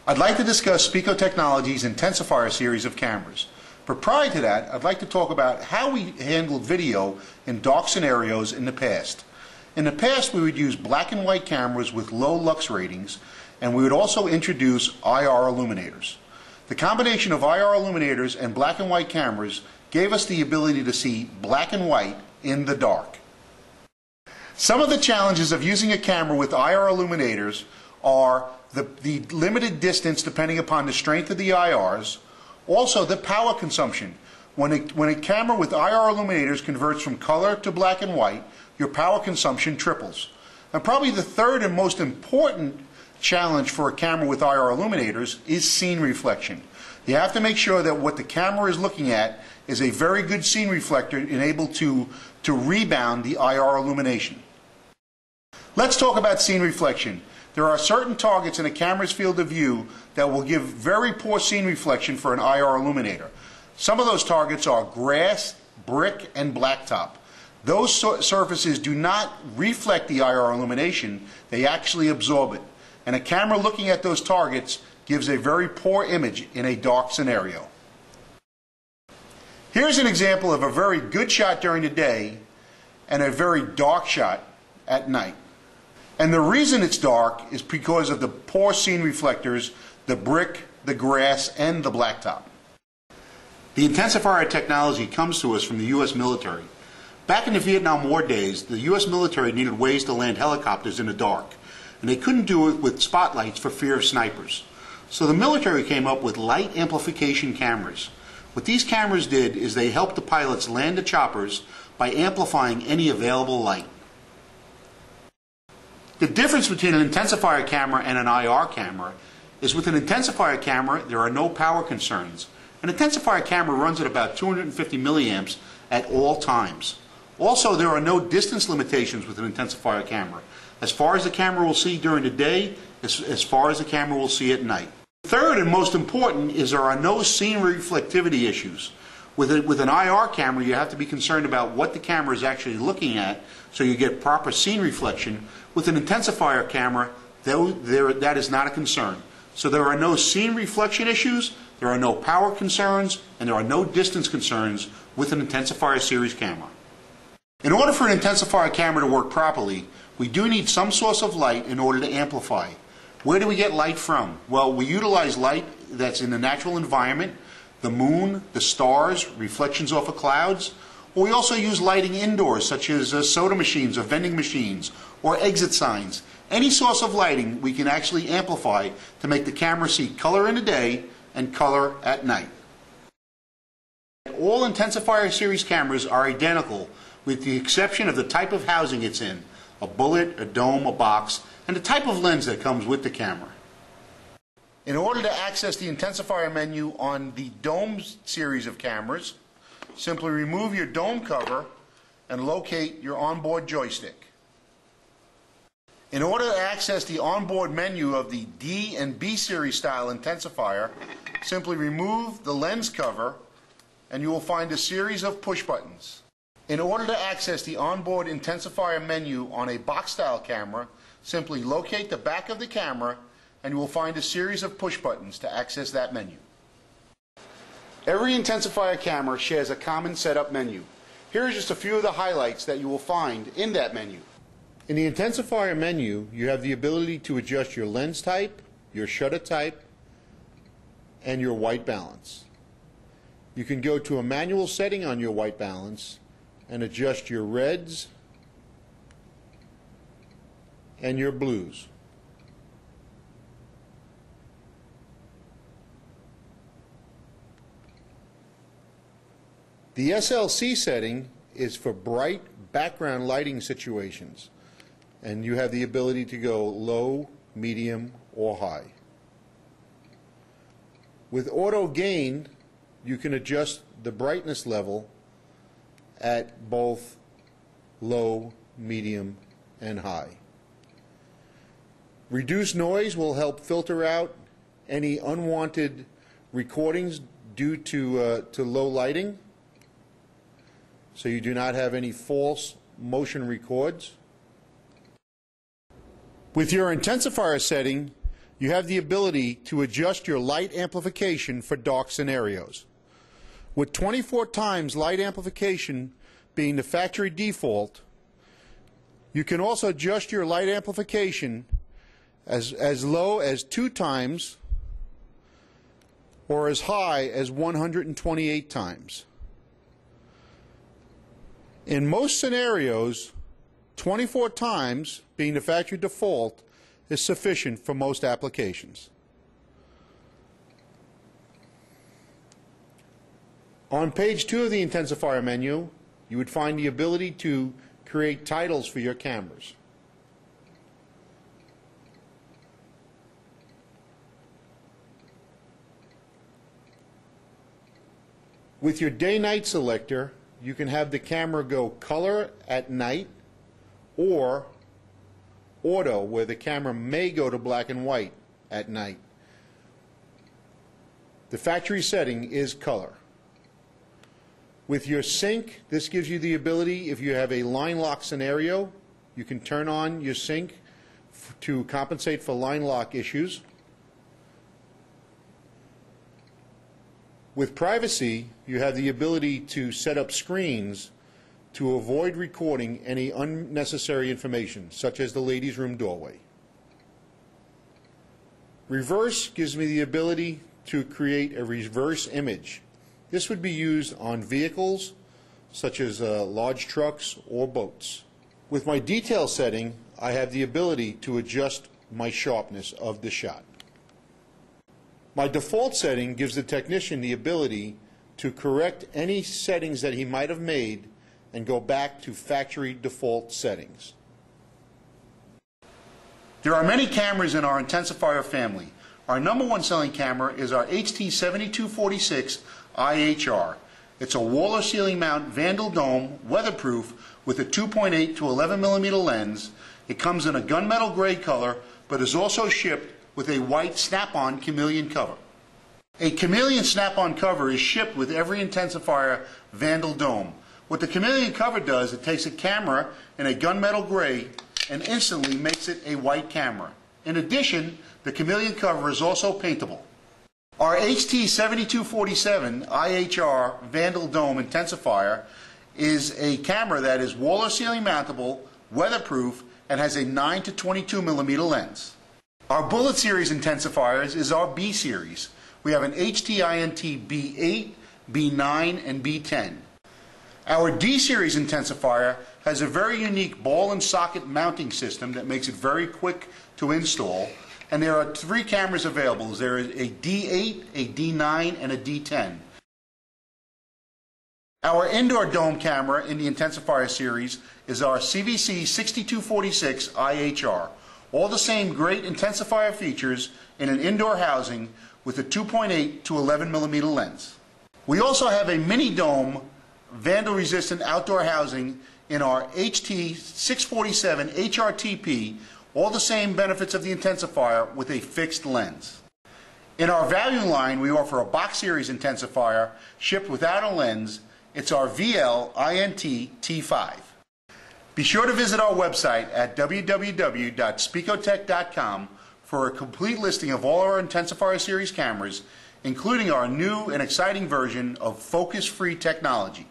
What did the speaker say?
I'd like to discuss Speco Technology's Intensifier series of cameras. But prior to that, I'd like to talk about how we handled video in dark scenarios in the past. In the past, we would use black and white cameras with low lux ratings, and we would also introduce IR illuminators. The combination of IR illuminators and black and white cameras gave us the ability to see black and white in the dark. Some of the challenges of using a camera with IR illuminators are the limited distance depending upon the strength of the IRs, also the power consumption. When a camera with IR illuminators converts from color to black and white, your power consumption triples. And probably the third and most important challenge for a camera with IR illuminators is scene reflection. You have to make sure that what the camera is looking at is a very good scene reflector and able to rebound the IR illumination. Let's talk about scene reflection. There are certain targets in a camera's field of view that will give very poor scene reflection for an IR illuminator. Some of those targets are grass, brick, and blacktop. Those surfaces do not reflect the IR illumination, they actually absorb it. And a camera looking at those targets gives a very poor image in a dark scenario. Here's an example of a very good shot during the day and a very dark shot at night. And the reason it's dark is because of the poor scene reflectors, the brick, the grass, and the blacktop. The Intensifier technology comes to us from the U.S. military. Back in the Vietnam War days, the U.S. military needed ways to land helicopters in the dark, and they couldn't do it with spotlights for fear of snipers. So the military came up with light amplification cameras. What these cameras did is they helped the pilots land the choppers by amplifying any available light. The difference between an intensifier camera and an IR camera is with an intensifier camera there are no power concerns. An intensifier camera runs at about 250 milliamps at all times. Also, there are no distance limitations with an intensifier camera. As far as the camera will see during the day, as far as the camera will see at night. Third and most important is there are no scene reflectivity issues. With an IR camera, you have to be concerned about what the camera is actually looking at so you get proper scene reflection. With an intensifier camera, that is not a concern. So there are no scene reflection issues, there are no power concerns, and there are no distance concerns with an Intensifier series camera. In order for an intensifier camera to work properly, we do need some source of light in order to amplify. Where do we get light from? Well, we utilize light that's in the natural environment, the moon, the stars, reflections off of clouds, or we also use lighting indoors such as soda machines or vending machines or exit signs. Any source of lighting we can actually amplify to make the camera see color in the day and color at night. All Intensifier series cameras are identical with the exception of the type of housing it's in, a bullet, a dome, a box, and the type of lens that comes with the camera. In order to access the Intensifier menu on the Dome series of cameras, simply remove your dome cover and locate your onboard joystick. In order to access the onboard menu of the D and B series style Intensifier, simply remove the lens cover and you will find a series of push buttons. In order to access the onboard Intensifier menu on a box style camera, simply locate the back of the camera and you will find a series of push buttons to access that menu. Every Intensifier camera shares a common setup menu. Here are just a few of the highlights that you will find in that menu. In the Intensifier menu, you have the ability to adjust your lens type, your shutter type, and your white balance. You can go to a manual setting on your white balance and adjust your reds and your blues. The SLC setting is for bright background lighting situations, and you have the ability to go low, medium, or high. With auto gain, you can adjust the brightness level at both low, medium, and high. Reduce noise will help filter out any unwanted recordings due to low lighting, so you do not have any false motion records. With your intensifier setting, you have the ability to adjust your light amplification for dark scenarios. With 24 times light amplification being the factory default, you can also adjust your light amplification as low as 2 times or as high as 128 times. In most scenarios, 24 times, being the factory default, is sufficient for most applications. On page 2 of the Intensifier menu, you would find the ability to create titles for your cameras. With your day-night selector, you can have the camera go color at night or auto, where the camera may go to black and white at night. The factory setting is color. With your sync, this gives you the ability, if you have a line lock scenario, you can turn on your sync to compensate for line lock issues. With privacy, you have the ability to set up screens to avoid recording any unnecessary information, such as the ladies' room doorway. Reverse gives me the ability to create a reverse image. This would be used on vehicles, such as large trucks or boats. With my detail setting, I have the ability to adjust my sharpness of the shot. My default setting gives the technician the ability to correct any settings that he might have made and go back to factory default settings. There are many cameras in our Intensifier family. Our number one selling camera is our HT7246 IHR. It's a wall or ceiling mount Vandal dome, weatherproof, with a 2.8 to 11 millimeter lens. It comes in a gunmetal gray color, but is also shipped with a white snap-on chameleon cover. A chameleon snap-on cover is shipped with every Intensifier Vandal dome. What the chameleon cover does, it takes a camera in a gunmetal gray and instantly makes it a white camera. In addition, the chameleon cover is also paintable. Our HT7247 IHR Vandal Dome Intensifier is a camera that is wall or ceiling mountable, weatherproof, and has a 9 to 22 millimeter lens. Our Bullet Series intensifiers is our B Series. We have an HT-INT B8, B9, and B10. Our D Series intensifier has a very unique ball and socket mounting system that makes it very quick to install, and there are 3 cameras available. There is a D8, a D9, and a D10. Our indoor dome camera in the Intensifier series is our CVC 6246 IHR. All the same great intensifier features in an indoor housing with a 2.8 to 11 millimeter lens. We also have a mini dome vandal resistant outdoor housing in our HT647 HRTP, all the same benefits of the intensifier with a fixed lens. In our value line, we offer a box series intensifier shipped without a lens. It's our VL-INT T5. Be sure to visit our website at www.specotech.com for a complete listing of all our Intensifier series cameras, including our new and exciting version of focus-free technology.